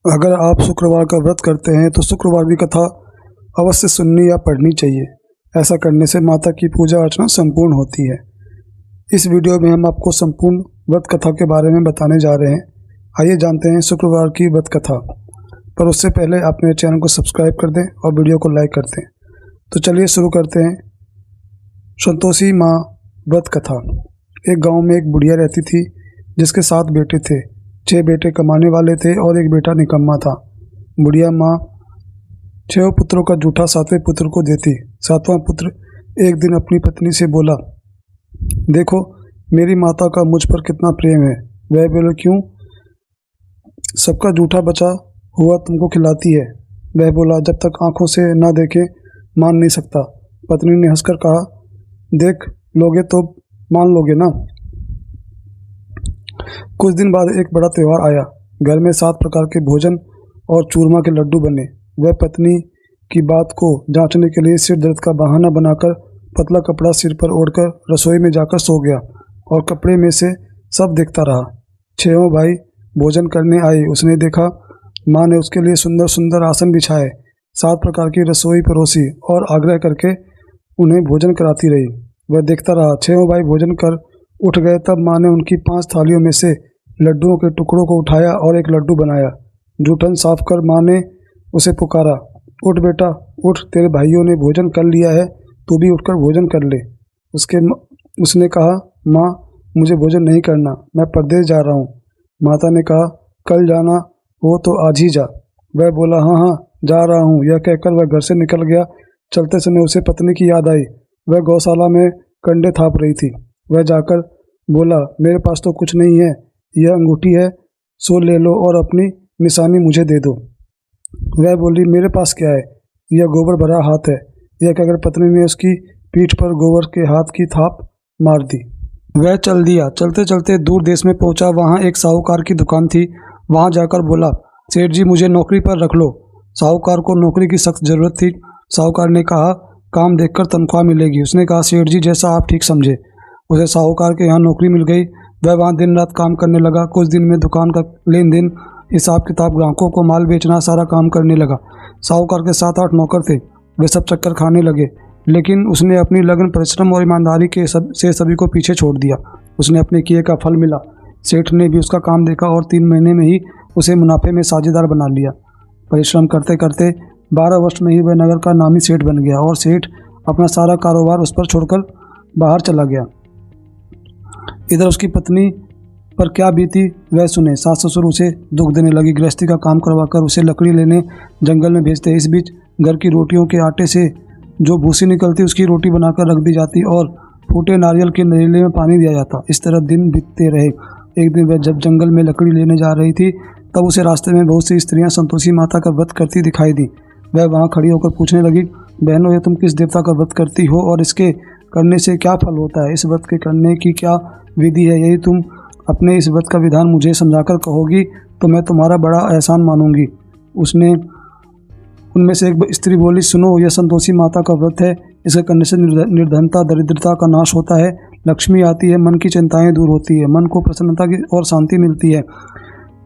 अगर आप शुक्रवार का व्रत करते हैं तो शुक्रवार की कथा अवश्य सुननी या पढ़नी चाहिए। ऐसा करने से माता की पूजा अर्चना संपूर्ण होती है। इस वीडियो में हम आपको संपूर्ण व्रत कथा के बारे में बताने जा रहे हैं। आइए जानते हैं शुक्रवार की व्रत कथा। पर उससे पहले आप मेरे चैनल को सब्सक्राइब कर दें और वीडियो को लाइक कर दें। तो चलिए शुरू करते हैं। संतोषी माँ व्रत कथा। एक गाँव में एक बुढ़िया रहती थी जिसके 7 बेटे थे। 6 बेटे कमाने वाले थे और एक बेटा निकम्मा था। बुढ़िया माँ 6 पुत्रों का जूठा 7वें पुत्र को देती। 7वां पुत्र एक दिन अपनी पत्नी से बोला, देखो मेरी माता का मुझ पर कितना प्रेम है। वह बोले, क्यों? सबका जूठा बचा हुआ तुमको खिलाती है। वह बोला, जब तक आंखों से ना देखे मान नहीं सकता। पत्नी ने हंसकर कहा, देख लोगे तो मान लोगे ना। कुछ दिन बाद एक बड़ा त्यौहार आया। घर में 7 प्रकार के भोजन और चूरमा के लड्डू बने। वह पत्नी की बात को जांचने के लिए सिर दर्द का बहाना बनाकर पतला कपड़ा सिर पर ओढ़कर रसोई में जाकर सो गया और कपड़े में से सब देखता रहा। 6 भाई भोजन करने आए। उसने देखा माँ ने उसके लिए सुंदर सुंदर आसन बिछाए, 7 प्रकार की रसोई परोसी और आग्रह करके उन्हें भोजन कराती रही। वह देखता रहा। 6 भाई भोजन कर उठ गए तब माँ ने उनकी 5 थालियों में से लड्डुओं के टुकड़ों को उठाया और एक लड्डू बनाया। जूठन साफ कर माँ ने उसे पुकारा, उठ बेटा उठ, तेरे भाइयों ने भोजन कर लिया है, तू भी उठकर भोजन कर ले। उसने कहा, माँ मुझे भोजन नहीं करना, मैं परदेश जा रहा हूँ। माता ने कहा, कल जाना हो तो आज ही जा। वह बोला, हाँ हाँ जा रहा हूँ। यह कहकर वह घर से निकल गया। चलते समय उसे पत्नी की याद आई। वह गौशाला में कंडे थाप रही थी। वह जाकर बोला, मेरे पास तो कुछ नहीं है, यह अंगूठी है, सो ले लो और अपनी निशानी मुझे दे दो। वह बोली, मेरे पास क्या है, यह गोबर भरा हाथ है। यह कहकर पत्नी ने उसकी पीठ पर गोबर के हाथ की थाप मार दी। वह चल दिया। चलते चलते दूर देश में पहुंचा। वहां एक साहूकार की दुकान थी। वहां जाकर बोला, सेठ जी मुझे नौकरी पर रख लो। साहूकार को नौकरी की सख्त जरूरत थी। साहूकार ने कहा, काम देखकर तनख्वाह मिलेगी। उसने कहा, सेठ जी जैसा आप ठीक समझे। उसे साहूकार के यहाँ नौकरी मिल गई। वह वहाँ दिन रात काम करने लगा। कुछ दिन में दुकान का लेन देन, हिसाब किताब, ग्राहकों को माल बेचना, सारा काम करने लगा। साहूकार के 7-8 नौकर थे। वे सब चक्कर खाने लगे, लेकिन उसने अपनी लगन, परिश्रम और ईमानदारी के से सभी को पीछे छोड़ दिया। उसने अपने किए का फल मिला। सेठ ने भी उसका काम देखा और 3 महीने में ही उसे मुनाफे में साझेदार बना लिया। परिश्रम करते करते 12 वर्ष में ही वह नगर का नामी सेठ बन गया और सेठ अपना सारा कारोबार उस पर छोड़कर बाहर चला गया। इधर उसकी पत्नी पर क्या बीती वह सुने। सास ससुर उसे दुख देने लगी। गृहस्थी का काम करवाकर उसे लकड़ी लेने जंगल में भेजते। इस बीच घर की रोटियों के आटे से जो भूसी निकलती उसकी रोटी बनाकर रख दी जाती और फूटे नारियल के नरीले में पानी दिया जाता। इस तरह दिन बीतते रहे। एक दिन वह जब जंगल में लकड़ी लेने जा रही थी तब उसे रास्ते में बहुत सी स्त्रियां संतोषी माता का व्रत करती दिखाई दी। वह वहां खड़ी होकर पूछने लगी, बहनों ये तुम किस देवता का व्रत करती हो और इसके करने से क्या फल होता है? इस व्रत के करने की क्या विधि है? यदि तुम अपने इस व्रत का विधान मुझे समझाकर कहोगी तो मैं तुम्हारा बड़ा एहसान मानूंगी। उनमें से एक स्त्री बोली, सुनो यह संतोषी माता का व्रत है। इसके करने से निर्धनता, दरिद्रता का नाश होता है, लक्ष्मी आती है, मन की चिंताएं दूर होती है, मन को प्रसन्नता की और शांति मिलती है,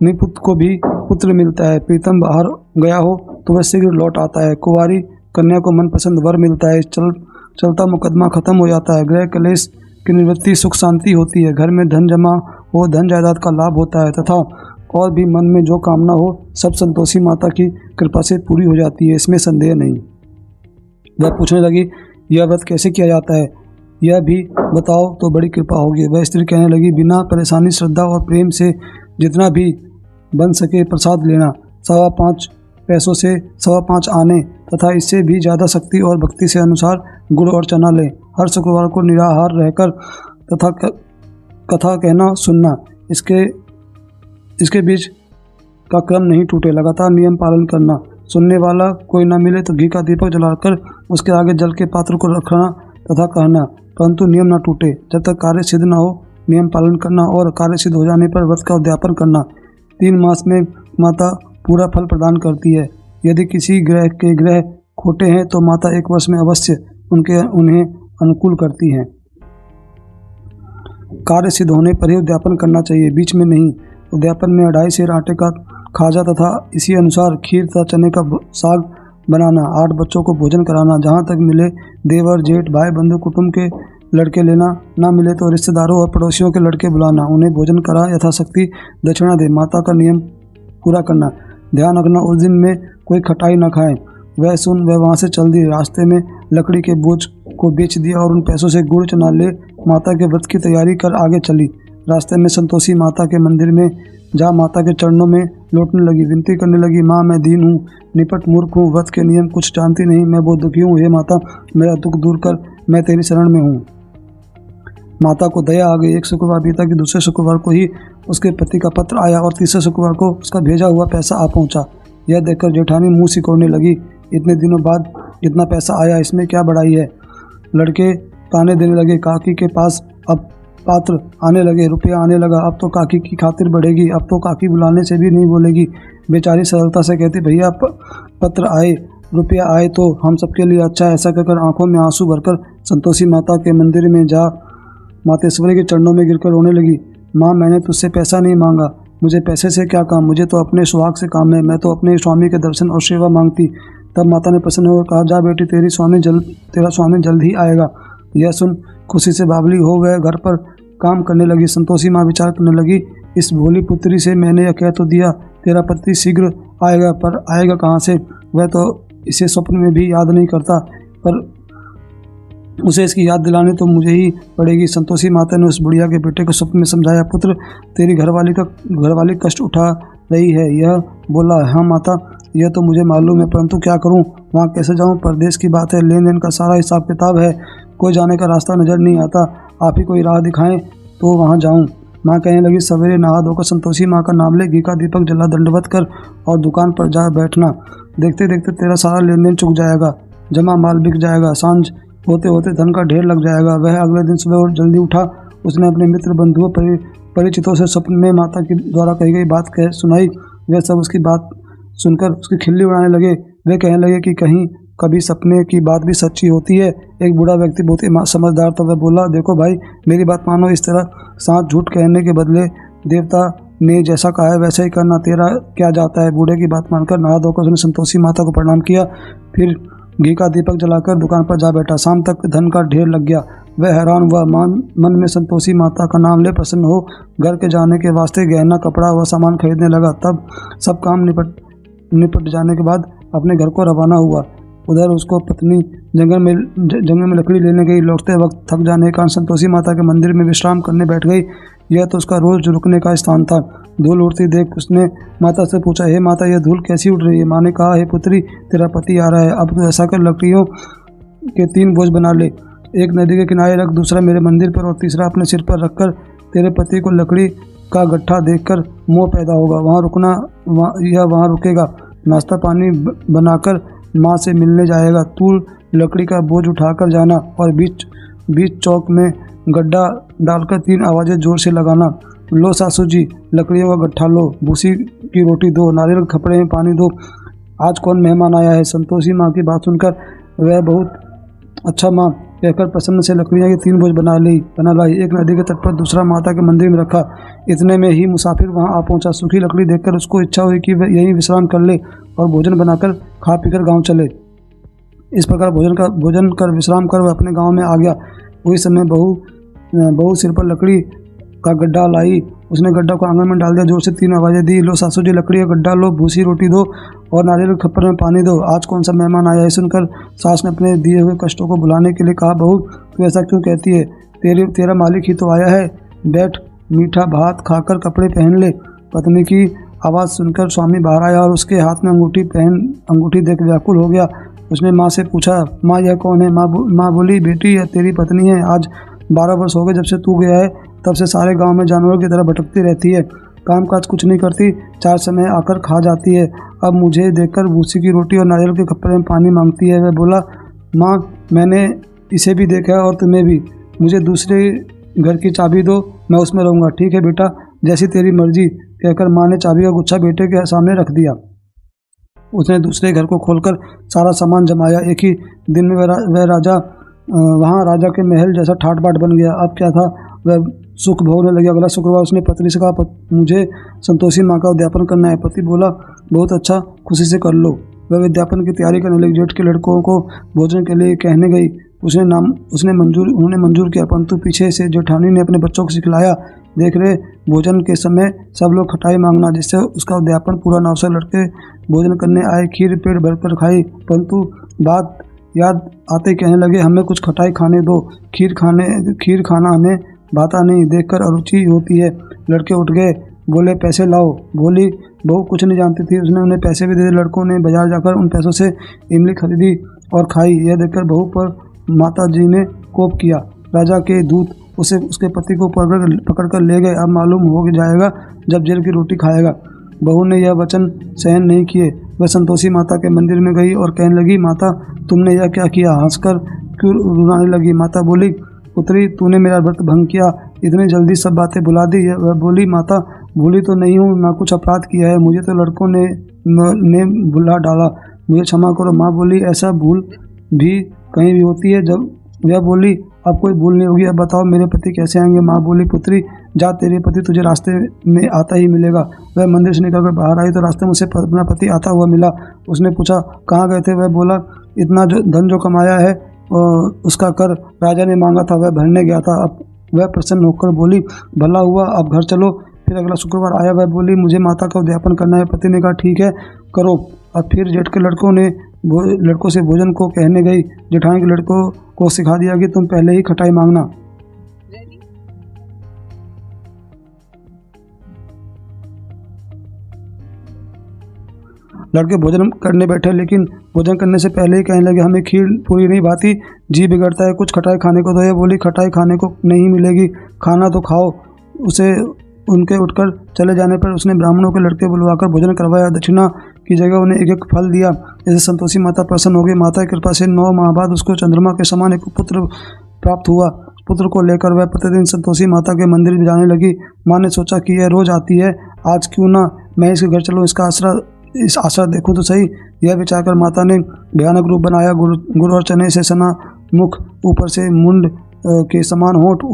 निपुत्र को भी पुत्र मिलता है, प्रीतम बाहर गया हो तो वह शीघ्र लौट आता है, कुंवारी कन्या को मनपसंद वर मिलता है, चलता मुकदमा खत्म हो जाता है, गृह क्लेश की निवृत्ति, सुख शांति होती है, घर में धन जमा हो, धन जायदाद का लाभ होता है तथा और भी मन में जो कामना हो सब संतोषी माता की कृपा से पूरी हो जाती है, इसमें संदेह नहीं। वह पूछने लगी, यह व्रत कैसे किया जाता है, यह भी बताओ तो बड़ी कृपा होगी। वह स्त्री कहने लगी, बिना परेशानी, श्रद्धा और प्रेम से जितना भी बन सके प्रसाद लेना, 5.25 पैसों से 5.25 आने तथा इससे भी ज़्यादा शक्ति और भक्ति से अनुसार गुड़ और चना लें। हर शुक्रवार को निराहार रहकर तथा कथा कहना सुनना। इसके बीच का क्रम नहीं टूटे। लगातार नियम पालन करना। सुनने वाला कोई न मिले तो घी का दीपक जलाकर उसके आगे जल के पात्र को रखना तथा कहना, परंतु नियम न टूटे। जब तक कार्य सिद्ध न हो नियम पालन करना और कार्य सिद्ध हो जाने पर व्रत का उद्यापन करना। 3 मास में माता पूरा फल प्रदान करती है। यदि किसी ग्रह के ग्रह खोटे हैं तो माता 1 वर्ष में अवश्य उन्हें अनुकूल करती हैं। कार्य सिद्ध होने पर ही उद्यापन करना चाहिए, बीच में नहीं। उद्यापन में 2.5 सेर आटे का खाजा तथा इसी अनुसार खीर तथा चने का साग बनाना, 8 बच्चों को भोजन कराना, जहाँ तक मिले देवर जेठ भाई बंधु कुटुंब के लड़के लेना, ना मिले तो रिश्तेदारों और पड़ोसियों के लड़के बुलाना, उन्हें भोजन करा यथाशक्ति दक्षिणा दे, माता का नियम पूरा करना। ध्यान रखना उस दिन में कोई खटाई न खाएं। वह सुन वह वहाँ से चल दी। रास्ते में लकड़ी के बोझ को बेच दिया और उन पैसों से गुड़ चना ले माता के व्रत की तैयारी कर आगे चली। रास्ते में संतोषी माता के मंदिर में जा माता के चरणों में लौटने लगी, विनती करने लगी, माँ मैं दीन हूँ, निपट मूर्ख हूँ, व्रत के नियम कुछ जानती नहीं, मैं बहुत दुखी हूँ, हे माता मेरा दुख दूर कर, मैं तेरी शरण में हूँ। माता को दया आ गई। एक शुक्रवार बीता कि दूसरे शुक्रवार को ही उसके पति का पत्र आया और तीसरे शुक्रवार को उसका भेजा हुआ पैसा आ पहुंचा। यह देखकर जेठानी मुंह सिकोड़ने लगी, इतने दिनों बाद इतना पैसा आया, इसमें क्या बड़ाई है। लड़के ताने देने लगे, काकी के पास अब पात्र आने लगे, रुपया आने लगा, अब तो काकी की खातिर बढ़ेगी, अब तो काकी बुलाने से भी नहीं बोलेगी। बेचारी सरलता से कहती, भैया पत्र आए, रुपया आए तो हम सबके लिए अच्छा है। ऐसा कहकर आंखों में आंसू भरकर संतोषी माता के मंदिर में जा मातेश्वरी के चरणों में गिरकर रोने लगी। माँ मैंने तुझसे पैसा नहीं मांगा, मुझे पैसे से क्या काम, मुझे तो अपने सुहाग से काम है, मैं तो अपने स्वामी के दर्शन और सेवा मांगती। तब माता ने प्रसन्न होकर कहा, जा बेटी तेरा स्वामी जल्द ही आएगा। यह सुन खुशी से बावली हो गए घर पर काम करने लगी। संतोषी माँ विचार करने लगी, इस भोली पुत्री से मैंने यह कह तो दिया तेरा पति शीघ्र आएगा, पर आएगा कहाँ से, वह तो इसे स्वप्न में भी याद नहीं करता, पर उसे इसकी याद दिलानी तो मुझे ही पड़ेगी। संतोषी माता ने उस बुढ़िया के बेटे को स्वप्न में समझाया, पुत्र तेरी घरवाली कष्ट उठा रही है। यह बोला, हाँ माता यह तो मुझे मालूम है, परंतु क्या करूं, वहाँ कैसे जाऊं, परदेश की बात है, लेन देन का सारा हिसाब किताब है, कोई जाने का रास्ता नजर नहीं आता, आप ही कोई राह दिखाएं तो वहाँ जाऊँ। माँ कहने लगी, सवेरे नहा धोकर संतोषी माँ का नाम ले, घी का दीपक जला, दंडवत कर और दुकान पर जा बैठना। देखते देखते तेरा सारा लेन देन चुक जाएगा, जमा माल बिक जाएगा, सांझ होते होते धन का ढेर लग जाएगा। वह अगले दिन सुबह और जल्दी उठा। उसने अपने मित्र बंधुओं परिचितों से स्वप्न में माता की द्वारा कही गई बात सुनाई। वे सब उसकी बात सुनकर उसकी खिल्ली उड़ाने लगे। वे कहने लगे कि कहीं कभी सपने की बात भी सच्ची होती है। एक बूढ़ा व्यक्ति बहुत ही समझदार था, वह बोला, देखो भाई मेरी बात मानो, इस तरह साथ झूठ कहने के बदले देवता ने जैसा कहा है वैसा ही करना, तेरा क्या जाता है। बूढ़े की बात मानकर नहा धोकर उसने संतोषी माता को प्रणाम किया, फिर घी का दीपक जलाकर दुकान पर जा बैठा। शाम तक धन का ढेर लग गया। वह हैरान हुआ, मन में संतोषी माता का नाम ले प्रसन्न हो घर के जाने के वास्ते गहना कपड़ा व सामान खरीदने लगा। तब सब काम निपट जाने के बाद अपने घर को रवाना हुआ। उधर उसको पत्नी जंगल में लकड़ी लेने गई। लौटते वक्त थक जाने के कारण संतोषी माता के मंदिर में विश्राम करने बैठ गई। यह तो उसका रोज रुकने का स्थान था। धूल उड़ती देख उसने माता से पूछा, हे माता यह धूल कैसी उड़ रही है। माँ ने कहा, हे पुत्री तेरा पति आ रहा है, अब तो ऐसा कर लकड़ियों के 3 बोझ बना ले, एक नदी के किनारे रख, दूसरा मेरे मंदिर पर और तीसरा अपने सिर पर रखकर तेरे पति को लकड़ी का गट्ठा देखकर मोह पैदा होगा, वहाँ रुकेगा, नाश्ता पानी बनाकर माँ से मिलने जाएगा। तू लकड़ी का बोझ उठाकर जाना और बीच चौक में गड्ढा डालकर 3 आवाज़ें जोर से लगाना, लो सासू जी लकड़ियों का गट्ठा लो, भूसी की रोटी दो, नारियल के खपड़े में पानी दो, आज कौन मेहमान आया है। संतोषी माँ की बात सुनकर वह बहुत अच्छा माँ कहकर प्रसन्न से लकड़ियाँ के 3 बोझ बना लाई। एक नदी के तट पर, दूसरा माता के मंदिर में रखा। इतने में ही मुसाफिर वहाँ आ पहुँचा। सूखी लकड़ी देखकर उसको इच्छा हुई कि वह यहीं विश्राम कर ले और भोजन बनाकर खा पीकर गाँव चले। इस प्रकार भोजन कर विश्राम कर वह अपने गाँव में आ गया। उसी समय बहू सिर पर लकड़ी का गड्ढा लाई। उसने गड्ढा को आंगन में डाल दिया, जोर से 3 आवाज़ें दी, लो सासू जी लकड़ी का गड्ढा लो, भूसी रोटी दो और नारियल के खप्पर में पानी दो, आज कौन सा मेहमान आया है। सुनकर सास ने अपने दिए हुए कष्टों को भुलाने के लिए कहा, बहू तू ऐसा क्यों कहती है, तेरा मालिक ही तो आया है, बैठ मीठा भात खाकर कपड़े पहन ले। पत्नी की आवाज़ सुनकर स्वामी बाहर आया और उसके हाथ में अंगूठी देख व्याकुल हो गया। उसने माँ से पूछा, माँ यह कौन है। माँ बोली, बेटी यह तेरी पत्नी है, आज 12 वर्ष हो गए जब से तू गया है, तब से सारे गांव में जानवरों की तरह भटकती रहती है, कामकाज कुछ नहीं करती, 4 समय आकर खा जाती है, अब मुझे देखकर भूसी की रोटी और नारियल के कपड़े में पानी मांगती है। वह बोला, माँ मैंने इसे भी देखा है और तुम्हें भी, मुझे दूसरे घर की चाबी दो, मैं उसमें रहूँगा। ठीक है बेटा, जैसी तेरी मर्जी, कहकर माँ ने चाबी का गुच्छा बेटे के सामने रख दिया। उसने दूसरे घर को खोलकर सारा सामान जमाया। एक ही दिन में वह राजा के महल जैसा ठाट बाट बन गया। अब क्या था, वह सुख भोगने लगे। अगला शुक्रवार उसने पत्नी से कहा, मुझे संतोषी माँ का उद्यापन करना है। पति बोला, बहुत अच्छा, खुशी से कर लो। वह विज्ञापन की तैयारी करने लगी। जेठ के लड़कों को भोजन के लिए कहने गई। उन्होंने मंजूर किया, परंतु पीछे से जेठानी ने अपने बच्चों को सिखलाया, देख रहे भोजन के समय सब लोग खटाई मांगना, जिससे उसका उद्यापन पूरा ना हो सके। लड़के भोजन करने आए, खीर पेट भरकर खाई, परंतु बात याद आते कहने लगे, हमें कुछ खटाई खाने दो, खीर खाना हमें भाता नहीं, देखकर अरुचि होती है। लड़के उठ गए, बोले, पैसे लाओ। बोली, बहू कुछ नहीं जानती थी। उसने उन्हें पैसे भी दे दिए। लड़कों ने बाजार जाकर उन पैसों से इमली खरीदी और खाई। यह देखकर बहू पर माता जी ने कोप किया। राजा के दूत उसके पति को पकड़ कर ले गए। अब मालूम हो जाएगा जब जेल की रोटी खाएगा। बहू ने यह वचन सहन नहीं किए। वह संतोषी माता के मंदिर में गई और कहने लगी, माता तुमने यह क्या किया? हंसकर क्यों रुलाने लगी? माता बोली, पुत्री तूने मेरा व्रत भंग किया, इतनी जल्दी सब बातें भुला दी। वह बोली, माता भूली तो नहीं हूँ, ना कुछ अपराध किया है, मुझे तो लड़कों ने भुला डाला, मुझे क्षमा करो। माँ बोली, ऐसा भूल भी कहीं भी होती है? जब वह बोली, अब कोई भूल नहीं होगी, अब बताओ मेरे पति कैसे आएंगे? माँ बोली, पुत्री जा, तेरे पति तुझे रास्ते में आता ही मिलेगा। वह मंदिर से निकलकर बाहर आई तो रास्ते में उसे अपना पति आता हुआ मिला। उसने पूछा, कहाँ गए थे? वह बोला, इतना जो धन जो कमाया है उसका कर राजा ने मांगा था, वह भरने गया था। अब वह प्रसन्न होकर बोली, भला हुआ, अब घर चलो। फिर अगला शुक्रवार आया। वह बोली, मुझे माता का उद्यापन करना है। पति ने कहा, ठीक है, करो। अब फिर जेठ के लड़कों से भोजन को कहने गई। जेठानी के लड़कों को सिखा दिया कि तुम पहले ही खटाई मांगना। लड़के भोजन करने बैठे, लेकिन भोजन करने से पहले ही कहने लगे, हमें खीर पूरी नहीं भाती, जी बिगड़ता है, कुछ खटाई खाने को दो। ये बोली, खटाई खाने को नहीं मिलेगी, खाना तो खाओ। उनके उठकर चले जाने पर उसने ब्राह्मणों के लड़के बुलवाकर भोजन करवाया। दक्षिणा की जगह उन्हें एक एक फल दिया। इससे संतोषी माता प्रसन्न हो गई। माता की कृपा से 9 माह बाद उसको चंद्रमा के समान एक पुत्र प्राप्त हुआ। पुत्र को लेकर वह प्रतिदिन संतोषी माता के मंदिर में जाने लगी। माँ ने सोचा कि यह रोज आती है, आज क्यों ना मैं इसके घर चलूँ, इस आशा देखूँ तो सही। यह विचार कर माता ने भयानक रूप बनाया। गुड़ और चने से सना मुख, ऊपर से मुंड के समान होंठ,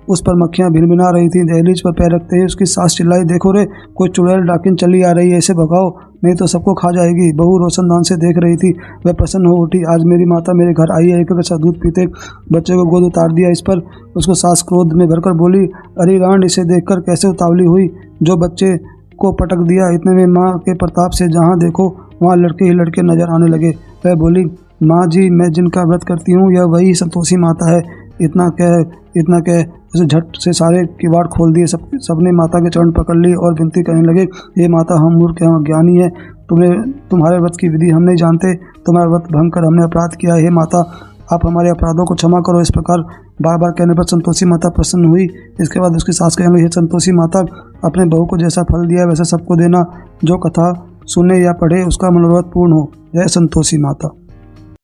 उस पर मक्खियाँ भिनभिना रही थी। दहलीज पर पैर रखते ही उसकी सास चिल्लाई, देखो रे, कोई चुड़ैल डाकिन चली आ रही है, इसे भगाओ नहीं तो सबको खा जाएगी। बहू रोशनदान से देख रही थी। वह प्रसन्न हो उठी, आज मेरी माता मेरे घर आई है। एक सा दूध पीते बच्चे को गोद उतार दिया। इस पर उसको सास क्रोध में भरकर बोली, अरे रांड, इसे देखकर कैसे उतावली हुई, जो बच्चे को पटक दिया। इतने में माँ के प्रताप से जहाँ देखो वहाँ लड़के ही लड़के नजर आने लगे। वह बोली, माँ जी, मैं जिनका व्रत करती हूँ यह वही संतोषी माता है। इतना कह उसे झट से सारे किवाड़ खोल दिए। सबने माता के चरण पकड़ लिए और विनती करने लगे, ये माता, हम मूर्ख एवं अज्ञानी है, तुम्हारे व्रत की विधि हम नहीं जानते, तुम्हारा व्रत भंग कर हमने अपराध किया है। हे माता, आप हमारे अपराधों को क्षमा करो। इस प्रकार बार बार कहने पर संतोषी माता प्रसन्न हुई। इसके बाद उसकी सास कहने लगी, हे संतोषी माता, अपने बहू को जैसा फल दिया वैसा सबको देना। जो कथा सुने या पढ़े उसका मनोरथ पूर्ण हो। जय संतोषी माता।